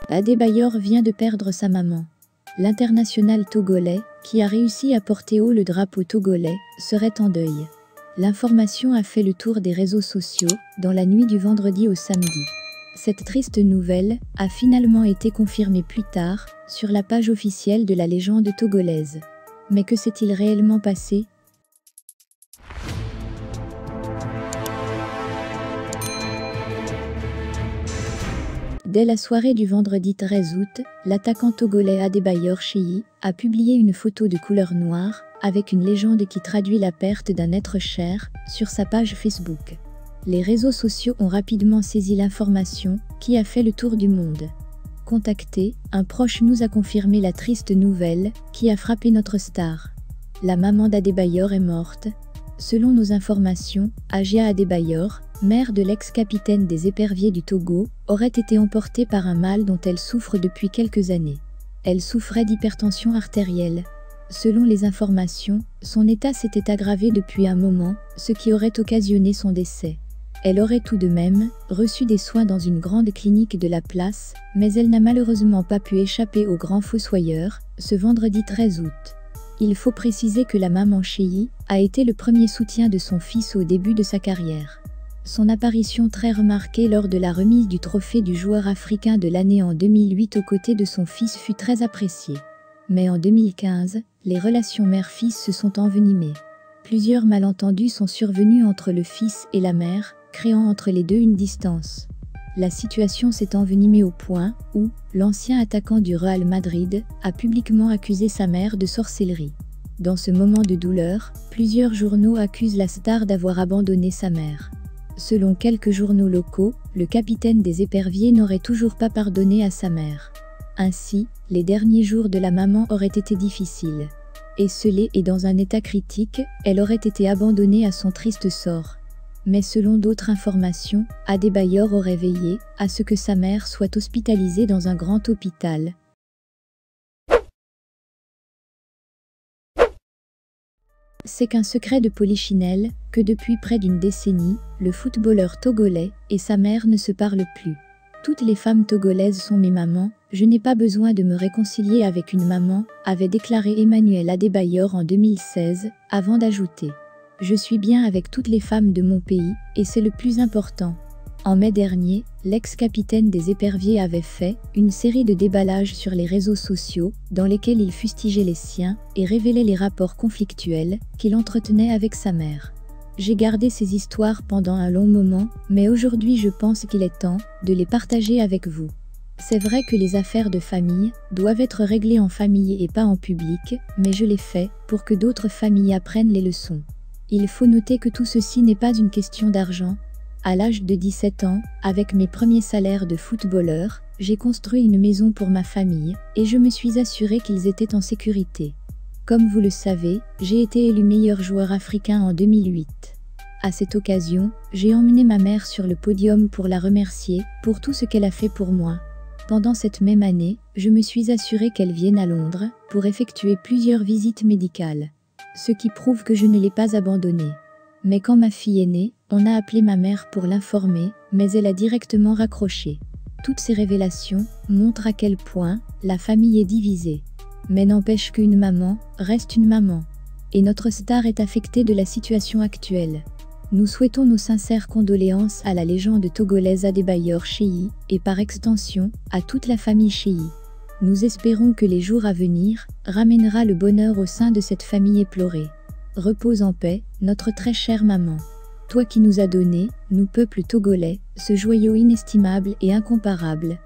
Adebayor vient de perdre sa maman. L'international togolais, qui a réussi à porter haut le drapeau togolais, serait en deuil. L'information a fait le tour des réseaux sociaux, dans la nuit du vendredi au samedi. Cette triste nouvelle a finalement été confirmée plus tard, sur la page officielle de la légende togolaise. Mais que s'est-il réellement passé ? Dès la soirée du vendredi 13 août, l'attaquant togolais Adebayor Sheyi a publié une photo de couleur noire, avec une légende qui traduit la perte d'un être cher, sur sa page Facebook. Les réseaux sociaux ont rapidement saisi l'information, qui a fait le tour du monde. Contacté, un proche nous a confirmé la triste nouvelle, qui a frappé notre star. La maman d'Adebayor est morte. Selon nos informations, Agia Adebayor, mère de l'ex-capitaine des éperviers du Togo, aurait été emportée par un mal dont elle souffre depuis quelques années. Elle souffrait d'hypertension artérielle. Selon les informations, son état s'était aggravé depuis un moment, ce qui aurait occasionné son décès. Elle aurait tout de même reçu des soins dans une grande clinique de la place, mais elle n'a malheureusement pas pu échapper au grand fossoyeur, ce vendredi 13 août. Il faut préciser que la maman Sheyi a été le premier soutien de son fils au début de sa carrière. Son apparition très remarquée lors de la remise du trophée du joueur africain de l'année en 2008 aux côtés de son fils fut très appréciée. Mais en 2015, les relations mère-fils se sont envenimées. Plusieurs malentendus sont survenus entre le fils et la mère, créant entre les deux une distance. La situation s'est envenimée au point où l'ancien attaquant du Real Madrid a publiquement accusé sa mère de sorcellerie. Dans ce moment de douleur, plusieurs journaux accusent la star d'avoir abandonné sa mère. Selon quelques journaux locaux, le capitaine des éperviers n'aurait toujours pas pardonné à sa mère. Ainsi, les derniers jours de la maman auraient été difficiles. Esselée et dans un état critique, elle aurait été abandonnée à son triste sort. Mais selon d'autres informations, Adebayor aurait veillé à ce que sa mère soit hospitalisée dans un grand hôpital. C'est qu'un secret de polichinelle que depuis près d'une décennie, le footballeur togolais et sa mère ne se parlent plus. Toutes les femmes togolaises sont mes mamans, je n'ai pas besoin de me réconcilier avec une maman, avait déclaré Emmanuel Adebayor en 2016, avant d'ajouter « Je suis bien avec toutes les femmes de mon pays, et c'est le plus important ». En mai dernier, l'ex-capitaine des éperviers avait fait une série de déballages sur les réseaux sociaux, dans lesquels il fustigeait les siens et révélait les rapports conflictuels qu'il entretenait avec sa mère. J'ai gardé ces histoires pendant un long moment, mais aujourd'hui je pense qu'il est temps de les partager avec vous. C'est vrai que les affaires de famille doivent être réglées en famille et pas en public, mais je les fais pour que d'autres familles apprennent les leçons. Il faut noter que tout ceci n'est pas une question d'argent. À l'âge de 17 ans, avec mes premiers salaires de footballeur, j'ai construit une maison pour ma famille et je me suis assuré qu'ils étaient en sécurité. Comme vous le savez, j'ai été élu meilleur joueur africain en 2008. À cette occasion, j'ai emmené ma mère sur le podium pour la remercier pour tout ce qu'elle a fait pour moi. Pendant cette même année, je me suis assuré qu'elle vienne à Londres pour effectuer plusieurs visites médicales. Ce qui prouve que je ne l'ai pas abandonnée. Mais quand ma fille est née, on a appelé ma mère pour l'informer, mais elle a directement raccroché. Toutes ces révélations montrent à quel point la famille est divisée. Mais n'empêche qu'une maman reste une maman. Et notre star est affectée de la situation actuelle. Nous souhaitons nos sincères condoléances à la légende togolaise Adebayor Sheyi et par extension à toute la famille Sheyi. Nous espérons que les jours à venir ramènera le bonheur au sein de cette famille éplorée. Repose en paix, notre très chère maman. Toi qui nous as donné, nous peuple togolais, ce joyau inestimable et incomparable.